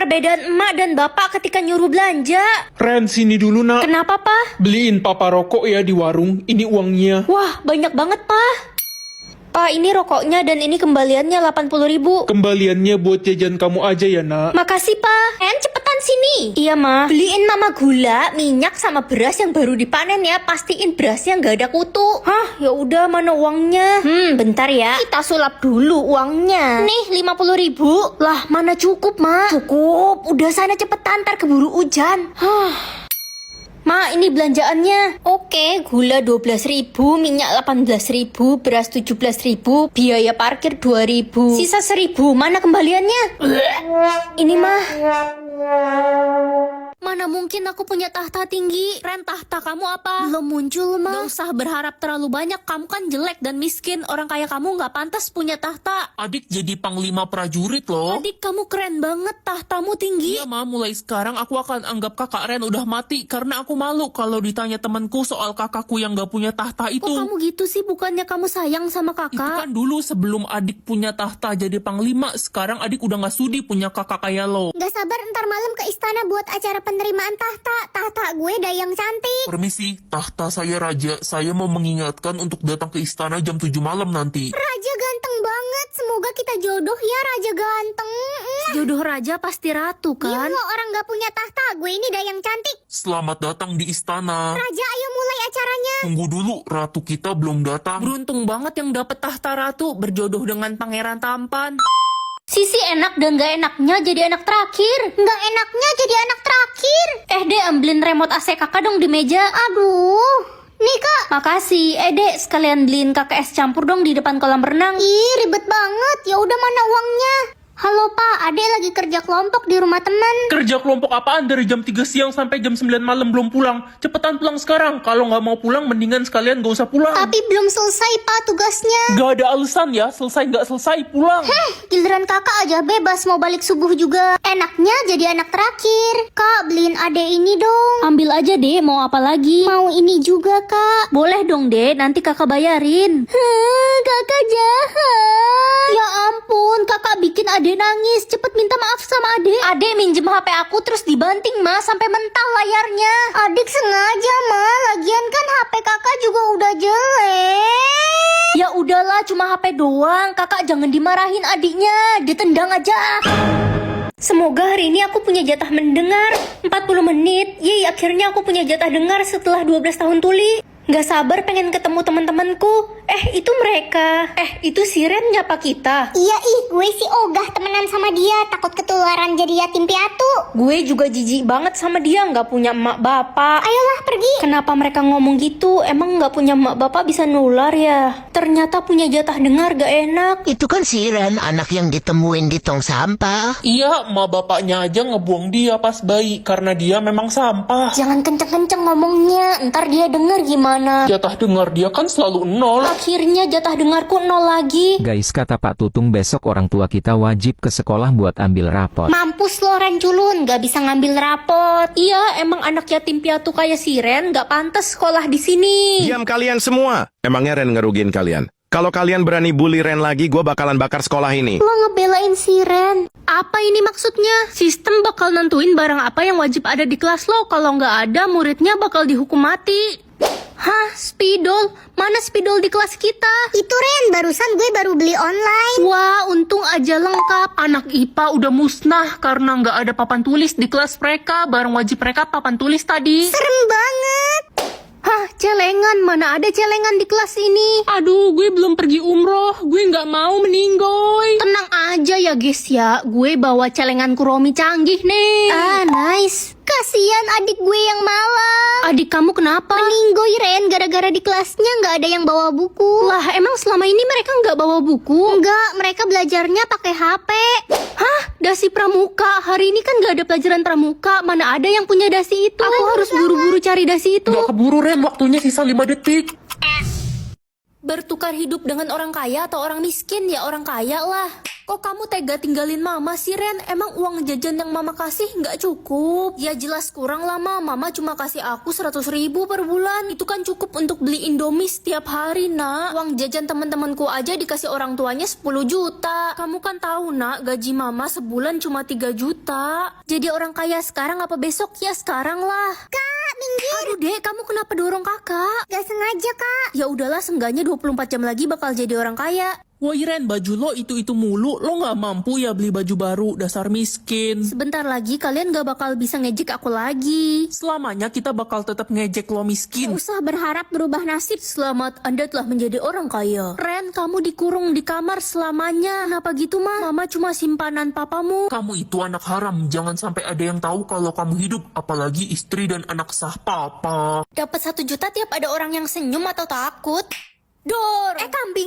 perbedaan emak dan bapak ketika nyuruh belanja. Ren, sini dulu nak. Kenapa, Pa? Beliin papa rokok ya di warung. Ini uangnya. Wah, banyak banget, Pa. Pa, ini rokoknya dan ini kembaliannya 80.000. Kembaliannya buat jajan kamu aja ya nak. Makasih, Pa. Cepetan sini. Iya, Ma. Beliin Mama gula, minyak sama beras yang baru dipanen ya. Pastiin berasnya nggak ada kutu. Hah, ya udah, mana uangnya? Bentar ya. Kita sulap dulu uangnya. Nih, 50.000. Lah, mana cukup, Ma? Cukup. Udah sana cepetan, ntar keburu hujan. Ma, ini belanjaannya. Oke, gula 12.000, minyak 18.000, beras 17.000, biaya parkir 2.000. Sisa 1.000, mana kembaliannya? Ini, mah. Mana mungkin aku punya tahta tinggi? Ren, tahta kamu apa? Belum muncul, Ma. Gak usah berharap terlalu banyak, kamu kan jelek dan miskin. Orang kaya kamu gak pantas punya tahta. Adik jadi panglima prajurit loh. Adik, kamu keren banget, tahtamu tinggi. Iya ma, mulai sekarang aku akan anggap kakak Ren udah mati. Karena aku malu kalau ditanya temanku soal kakakku yang gak punya tahta itu. Kok kamu gitu sih? Bukannya kamu sayang sama kakak? Itu kan dulu sebelum adik punya tahta jadi panglima. Sekarang adik udah gak sudi punya kakak kayak lo. Gak sabar ntar malam ke istana buat acara penerimaan tahta. Tahta gue dayang cantik. Permisi, tahta saya raja. Saya mau mengingatkan untuk datang ke istana jam 7 malam nanti. Raja ganteng banget. Semoga kita jodoh ya, raja ganteng. Jodoh raja pasti ratu kan? Iya, orang gak punya tahta. Gue ini dayang cantik. Selamat datang di istana. Raja, ayo mulai acaranya. Tunggu dulu, ratu kita belum datang. Beruntung banget yang dapet tahta ratu berjodoh dengan pangeran tampan. Sisi enak dan gak enaknya jadi anak terakhir. Gak enaknya jadi anak terakhir. Dek, ambilin remote AC kakak dong di meja. Aduh. Nih kak. Makasih. Dek, sekalian beliin kakak es campur dong di depan kolam renang. Ih, ribet banget. Ya udah, mana uangnya? Halo Pak, Ade lagi kerja kelompok di rumah teman. Kerja kelompok apaan dari jam 3 siang sampai jam 9 malam belum pulang? Cepetan pulang sekarang. Kalau nggak mau pulang, mendingan sekalian gak usah pulang. Tapi belum selesai Pak tugasnya. Gak ada alasan ya, selesai nggak selesai pulang. Giliran kakak aja bebas mau balik subuh juga. Enaknya jadi anak terakhir. Kak, beliin Ade ini dong. Ambil aja deh, mau apa lagi? Mau ini juga kak. Boleh dong deh, nanti kakak bayarin. Kakak jahat. Ya ampun, kakak bikin Ade nangis. Cepet minta maaf sama Ade. Ade minjem HP aku terus dibanting ma sampai mental layarnya. Adik sengaja ma. Lagian kan HP kakak juga udah jelek. Ya udahlah, cuma HP doang. Kakak jangan dimarahin adiknya, ditendang aja. Semoga hari ini aku punya jatah mendengar 40 menit. Yeay, akhirnya aku punya jatah dengar setelah 12 tahun tuli. Gak sabar pengen ketemu teman-temanku. Itu mereka. Itu si Ren nyapa kita. Iya gue sih ogah temenan sama dia. Takut ketularan jadi yatim piatu. Gue juga jijik banget sama dia, gak punya emak bapak. Ayolah pergi. Kenapa mereka ngomong gitu? Emang gak punya emak bapak bisa nular ya? Ternyata punya jatah dengar gak enak. Itu kan si Ren, anak yang ditemuin di tong sampah. Iya, emak bapaknya aja ngebuang dia pas bayi karena dia memang sampah. Jangan kenceng-kenceng ngomongnya, ntar dia denger gimana. Jatah dengar dia kan selalu 0. Akhirnya jatah dengarku 0 lagi. Guys, kata Pak Tutung besok orang tua kita wajib ke sekolah buat ambil rapot. Mampus lo Ren culun, gak bisa ngambil rapot. Iya, emang anak yatim piatu kayak si Ren gak pantas sekolah di sini. Diam kalian semua. Emangnya Ren ngerugiin kalian? Kalau kalian berani bully Ren lagi, gue bakalan bakar sekolah ini. Lo ngebelain si Ren. Apa ini maksudnya? Sistem bakal nentuin barang apa yang wajib ada di kelas lo. Kalau nggak ada, muridnya bakal dihukum mati. Hah, spidol? Mana spidol di kelas kita? Itu Ren, barusan gue baru beli online. Wah, untung aja lengkap. Anak IPA udah musnah karena nggak ada papan tulis di kelas mereka. Barang wajib mereka papan tulis tadi. Serem banget. Hah, celengan? Mana ada celengan di kelas ini? Aduh, gue belum pergi umroh. Gue nggak mau meninggoy. Tenang aja ya guys ya. Gue bawa celengan Kuromi canggih nih. Nice. Kasian adik gue yang malang. Adik kamu kenapa? Meninggoy Ren, gara-gara di kelasnya nggak ada yang bawa buku. Lah, emang selama ini mereka nggak bawa buku? Enggak, mereka belajarnya pakai HP. Hah? Dasi pramuka? Hari ini kan nggak ada pelajaran pramuka. Mana ada yang punya dasi itu? Aku harus buru-buru cari dasi itu. Nggak keburu Ren, waktunya sisa 5 detik. Bertukar hidup dengan orang kaya atau orang miskin? Ya orang kaya lah. Kok kamu tega tinggalin mama sih, Ren? Emang uang jajan yang mama kasih nggak cukup? Ya jelas kurang lah, Mama cuma kasih aku 100.000 per bulan. Itu kan cukup untuk beli Indomie setiap hari, nak. Uang jajan teman-temanku aja dikasih orang tuanya 10 juta. Kamu kan tahu, nak, gaji mama sebulan cuma 3 juta. Jadi orang kaya sekarang apa besok? Ya sekarang lah. Kak, minggir. Aduh, Dek, kamu kenapa dorong kakak? Gak sengaja, Kak. Ya udahlah, seenggaknya 24 jam lagi bakal jadi orang kaya. Woi Ren, baju lo itu mulu, lo nggak mampu ya beli baju baru, dasar miskin. Sebentar lagi kalian gak bakal bisa ngejek aku lagi. Selamanya kita bakal tetap ngejek lo miskin. Gak usah berharap berubah nasib. Selamat, Anda telah menjadi orang kaya. Ren, kamu dikurung di kamar selamanya. Kenapa gitu, Ma? Mama cuma simpanan papamu. Kamu itu anak haram, jangan sampai ada yang tahu kalau kamu hidup, apalagi istri dan anak sah papa. Dapat 1 juta tiap ada orang yang senyum atau takut. Dor!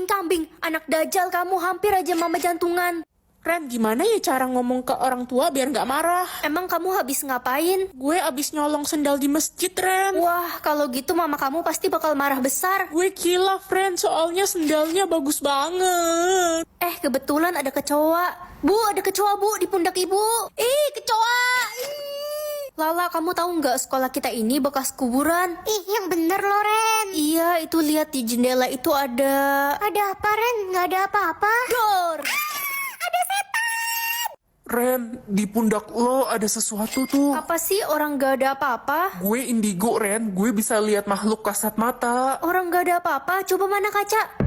Kambing. Anak dajal kamu, hampir aja mama jantungan. Ren, gimana ya cara ngomong ke orang tua biar nggak marah? Emang kamu habis ngapain? Gue abis nyolong sendal di masjid, Ren. Wah, kalau gitu mama kamu pasti bakal marah besar. Gue kilaf, Ren, soalnya sendalnya bagus banget. Kebetulan ada kecoa. Bu, ada kecoa, Bu, di pundak ibu. Kecoa! Lala, kamu tahu nggak sekolah kita ini bekas kuburan? Ih, yang bener loh, Ren. Iya, itu lihat di jendela itu ada... Ada apa, Ren? Gak ada apa-apa. Dor! Ren, di pundak lo ada sesuatu tuh. Apa sih orang gak ada apa-apa? Gue indigo, Ren. Gue bisa lihat makhluk kasat mata. Orang gak ada apa-apa, coba mana kaca?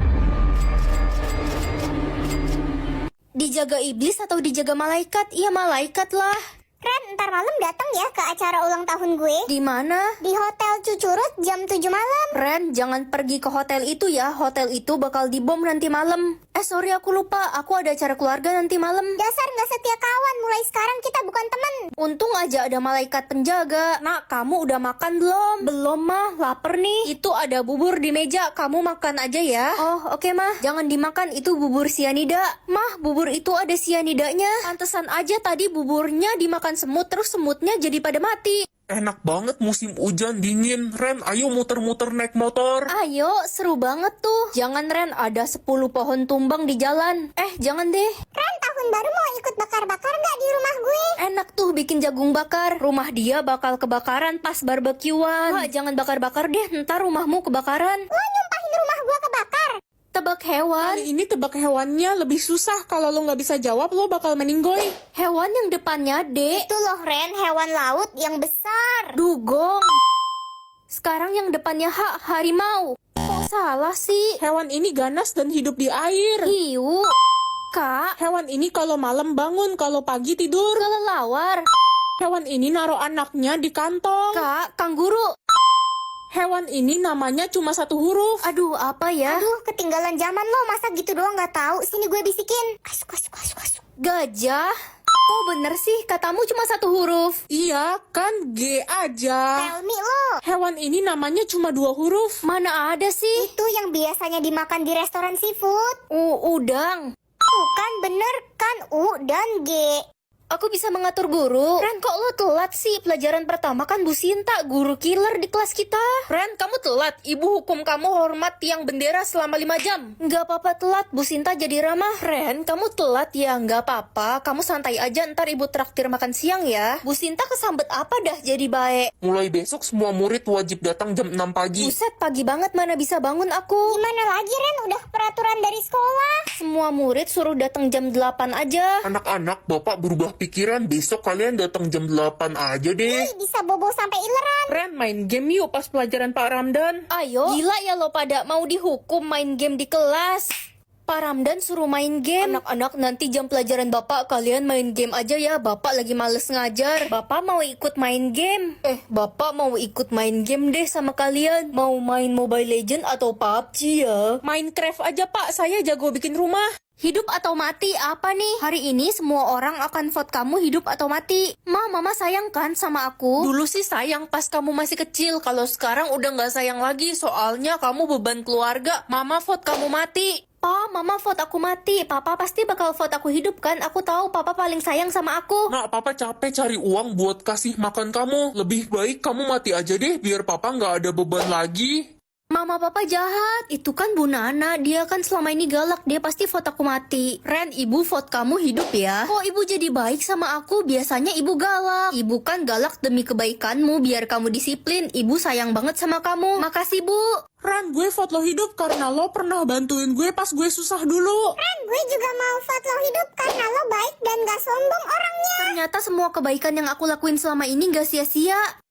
Dijaga iblis atau dijaga malaikat? Iya, malaikat lah. Ren, ntar malam datang ya ke acara ulang tahun gue. Di mana? Di Hotel Cucurut jam 7 malam. Ren, jangan pergi ke hotel itu ya. Hotel itu bakal dibom nanti malam. Sorry, aku lupa. Aku ada acara keluarga nanti malam. Dasar gak setia kawan, mulai sekarang kita bukan temen. Untung aja ada malaikat penjaga. Nak, kamu udah makan belum? Belum, Mah. Lapar nih. Itu ada bubur di meja. Kamu makan aja ya. Oh, oke, Mah. Jangan dimakan. Itu bubur sianida. Mah, bubur itu ada sianidanya. Pantesan aja tadi buburnya dimakan semut, terus semutnya jadi pada mati. Enak banget musim hujan dingin. Ren, ayo muter-muter naik motor. Ayo, seru banget tuh. Jangan, Ren, ada 10 pohon tumbang di jalan. Jangan deh. Ren, tahun baru mau ikut bakar-bakar gak di rumah gue? Enak tuh bikin jagung bakar. Rumah dia bakal kebakaran pas barbekyuan. Wah, jangan bakar-bakar deh, ntar rumahmu kebakaran. Lo nyumpahin rumah gue kebakar. Tebak hewan. Kali ini tebak hewannya lebih susah. Kalau lo nggak bisa jawab, lo bakal meninggoy. Hewan yang depannya D. Itu loh, Ren, hewan laut yang besar. Dugong. Sekarang yang depannya H, harimau. Kok salah sih? Hewan ini ganas dan hidup di air. Hiu. Kak, Hewan ini kalau malam bangun, kalau pagi tidur. kelelawar. Hewan ini naruh anaknya di kantong. Kak, kangguru. Hewan ini namanya cuma 1 huruf. Aduh, apa ya? Aduh, ketinggalan zaman lo, masa gitu doang gak tahu. Sini gue bisikin. Asuk. Gajah. Kok bener sih? Katamu cuma 1 huruf. Iya, kan G aja. Tell me lo. Hewan ini namanya cuma 2 huruf. Mana ada sih? Itu yang biasanya dimakan di restoran seafood. Udang. Tuh kan bener kan, U dan G. Aku bisa mengatur guru. Ren, kok lo telat sih? Pelajaran pertama kan Bu Sinta, guru killer di kelas kita. Ren, kamu telat. Ibu hukum kamu hormat tiang bendera selama 5 jam. Nggak apa-apa telat, Bu Sinta jadi ramah. Ren, kamu telat ya? Nggak apa-apa. Kamu santai aja, ntar ibu traktir makan siang ya. Bu Sinta kesambet apa dah jadi baik? Mulai besok semua murid wajib datang jam 6 pagi. Buset, pagi banget, mana bisa bangun aku. Gimana lagi, Ren? Udah peraturan dari sekolah. Semua murid suruh datang jam 8 aja. Anak-anak, bapak berubah pikiran. Besok kalian datang jam 8 aja deh. Ih, bisa bobo sampai ileran. Ren, main game yuk pas pelajaran Pak Ramdan. Ayo, gila ya lo pada mau dihukum main game di kelas. Pak Ramdan suruh main game. Anak-anak, nanti jam pelajaran Bapak kalian main game aja ya. Bapak lagi males ngajar. Bapak mau ikut main game. Bapak mau ikut main game deh sama kalian. Mau main Mobile Legend atau PUBG ya? Minecraft aja Pak, saya jago bikin rumah. Hidup atau mati apa nih? Hari ini semua orang akan vote kamu hidup atau mati. Mama sayang kan sama aku? Dulu sih sayang pas kamu masih kecil. Kalau sekarang udah nggak sayang lagi. Soalnya kamu beban keluarga. Mama vote kamu mati. Mama vote aku mati. Papa pasti bakal vote aku hidup kan? Aku tahu papa paling sayang sama aku. Nak, papa capek cari uang buat kasih makan kamu. Lebih baik kamu mati aja deh, biar papa nggak ada beban lagi. Mama papa jahat. Itu kan Bu Nana, dia kan selama ini galak, dia pasti vote aku mati. Ren, ibu vote kamu hidup ya. Kok ibu jadi baik sama aku? Biasanya ibu galak. Ibu kan galak demi kebaikanmu, biar kamu disiplin. Ibu sayang banget sama kamu. Makasih Bu. Ren, gue vote lo hidup karena lo pernah bantuin gue pas gue susah dulu. Ren, gue juga mau vote lo hidup karena lo baik dan gak sombong orangnya. Ternyata semua kebaikan yang aku lakuin selama ini gak sia-sia.